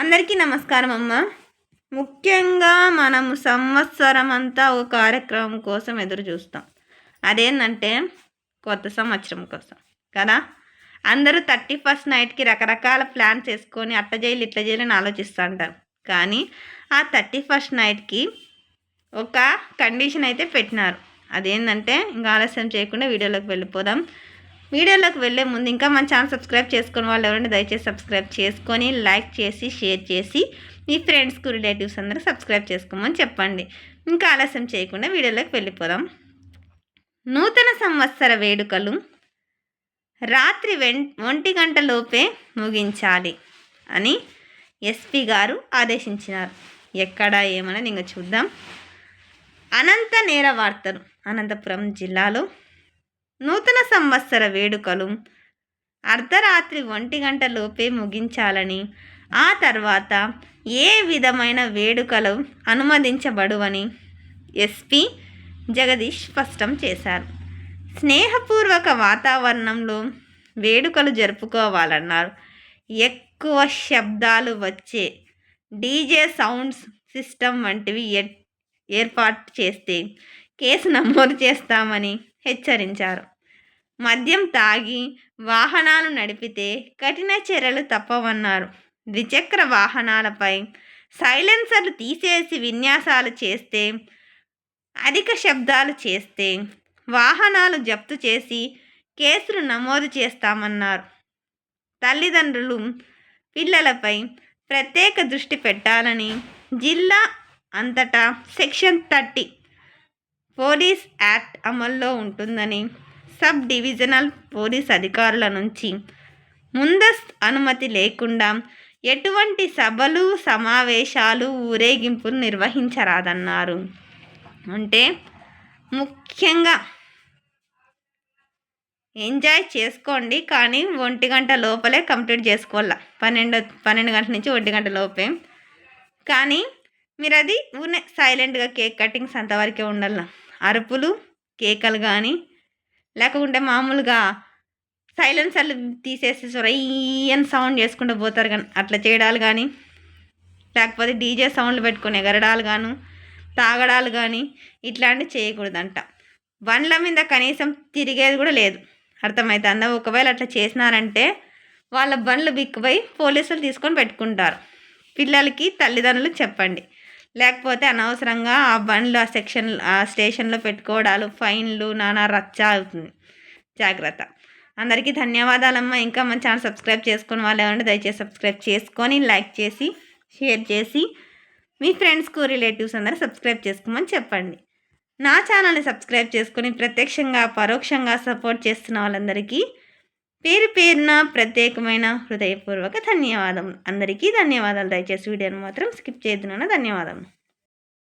అందరికీ నమస్కారం అమ్మ. ముఖ్యంగా మనము సంవత్సరం అంతా ఒక కార్యక్రమం కోసం ఎదురు చూస్తాం. అదేంటంటే కొత్త సంవత్సరం కోసం కదా. అందరూ 31st నైట్కి రకరకాల ప్లాన్స్ వేసుకొని అట్ట చేయాలి ఇట్లా చేయాలని ఆలోచిస్తూ ఉంటారు. కానీ ఆ 31st నైట్కి ఒక కండిషన్ అయితే పెట్టినారు. అదేంటంటే ఇంకా ఆలస్యం చేయకుండా వీడియోలోకి వెళ్ళిపోదాం. వీడియోలోకి వెళ్ళే ముందు ఇంకా మన ఛానల్ సబ్స్క్రైబ్ చేసుకుని వాళ్ళు ఎవరైనా దయచేసి సబ్స్క్రైబ్ చేసుకొని లైక్ చేసి షేర్ చేసి మీ ఫ్రెండ్స్కు రిలేటివ్స్ అందరూ సబ్స్క్రైబ్ చేసుకోమని చెప్పండి. ఇంకా ఆలస్యం చేయకుండా వీడియోలోకి వెళ్ళిపోదాం. నూతన సంవత్సర వేడుకలు రాత్రి 1 గంటలోపే ముగించాలి అని ఎస్పీ గారు ఆదేశించినారు. ఎక్కడ ఏమన్నది ఇంకా చూద్దాం. అనంత నేర వార్తలు. అనంతపురం జిల్లాలో నూతన సంవత్సర వేడుకలు అర్ధరాత్రి 1 గంటలోపే ముగించాలని, ఆ తర్వాత ఏ విధమైన వేడుకలు అనుమతించబడువని ఎస్పీ జగదీష్ స్పష్టం చేశారు. స్నేహపూర్వక వాతావరణంలో వేడుకలు జరుపుకోవాలన్నారు. ఎక్కువ శబ్దాలు వచ్చే డీజే సౌండ్స్ సిస్టమ్ వంటివి ఏర్పాటు చేస్తే కేసు నమోదు చేస్తామని హెచ్చరించారు. మద్యం తాగి వాహనాలు నడిపితే కఠిన చర్యలు తప్పవన్నారు. ద్విచక్ర వాహనాలపై సైలెన్సర్లు తీసేసి విన్యాసాలు చేస్తే, అధిక శబ్దాలు చేస్తే వాహనాలు జప్తు చేసి కేసులు నమోదు చేస్తామన్నారు. తల్లిదండ్రులు పిల్లలపై ప్రత్యేక దృష్టి పెట్టాలని, జిల్లా అంతటా సెక్షన్ 30 పోలీస్ యాక్ట్ అమల్లో ఉంటుందని, సబ్ డివిజనల్ పోలీస్ అధికారుల నుంచి ముందస్తు అనుమతి లేకుండా ఎటువంటి సభలు, సమావేశాలు, ఊరేగింపులు నిర్వహించరాదన్నారు. అంటే ముఖ్యంగా ఎంజాయ్ చేసుకోండి, కానీ 1 గంట లోపలే కంప్లీట్ చేసుకోవాల. 12 గంటల నుంచి 1 గంట లోపే. కానీ మీరు అది సైలెంట్గా కేక్ కటింగ్స్ అంతవరకే ఉండాల. అరుపులు, కేకలు కానీ లేకుంటే మామూలుగా సైలెన్సర్లు తీసేసి రయ్యని సౌండ్ చేసుకుంటూ పోతారు కానీ అట్లా చేయడాలు కానీ, లేకపోతే డీజే సౌండ్లు పెట్టుకొని ఎగరడాలు గాను, తాగడాలు కానీ ఇట్లాంటివి చేయకూడదంట. బండ్ల మీద కనీసం తిరిగేది కూడా లేదు. అర్థమవుతుందా? ఒకవేళ అట్లా చేసినారంటే వాళ్ళ బండ్లు బిక్కుపోయి పోలీసులు తీసుకొని పెట్టుకుంటారు. పిల్లలకి తల్లిదండ్రులు చెప్పండి. లేకపోతే అనవసరంగా ఆ బండ్లు ఆ స్టేషన్లో పెట్టుకోవడాలు, ఫైన్లు, నానా రచ్చ అవుతుంది. జాగ్రత్త. అందరికీ ధన్యవాదాలమ్మ. ఇంకా మన ఛానల్ సబ్స్క్రైబ్ చేసుకుని వాళ్ళు ఏమంటే దయచేసి సబ్స్క్రైబ్ చేసుకొని లైక్ చేసి షేర్ చేసి మీ ఫ్రెండ్స్కు రిలేటివ్స్ అందరూ సబ్స్క్రైబ్ చేసుకోమని చెప్పండి. నా ఛానల్ని సబ్స్క్రైబ్ చేసుకొని ప్రత్యక్షంగా పరోక్షంగా సపోర్ట్ చేస్తున్న వాళ్ళందరికీ పేరు పేరున ప్రత్యేకమైన హృదయపూర్వక ధన్యవాదం. అందరికీ ధన్యవాదాలు. దయచేసి వీడియోని మాత్రం స్కిప్ చేయొద్దు. ధన్యవాదం.